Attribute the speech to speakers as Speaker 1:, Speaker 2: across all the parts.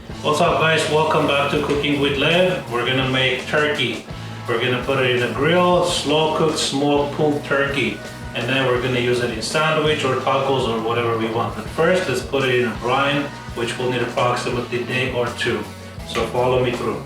Speaker 1: What's up guys, welcome back to Cooking with Lev. We're gonna make turkey. We're gonna put it in a grill, slow cooked smoked pulled turkey. And then we're gonna use it in sandwich or tacos or whatever we want. But first, let's put it in a brine, which will need approximately a day or two. So follow me through.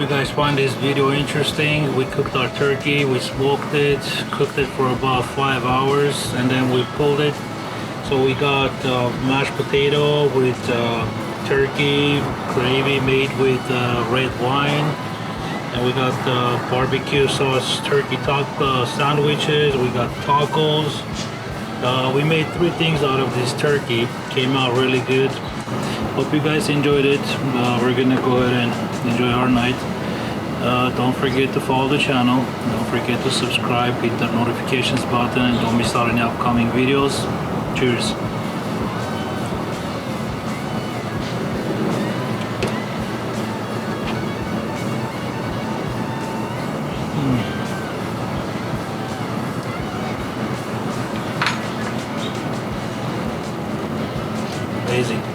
Speaker 1: guys find this video interesting, we cooked our turkey, we smoked it, cooked it for about 5 hours, and then we pulled it. So we got mashed potato with turkey gravy made with red wine, and we got barbecue sauce turkey sandwiches. We got tacos. We made 3 things out of this turkey. Came out really good. Hope you guys enjoyed it. We're gonna go ahead and enjoy our night. Don't forget to follow the channel. Don't forget to subscribe, hit the notifications button, and don't miss out on any upcoming videos. Cheers. Amazing.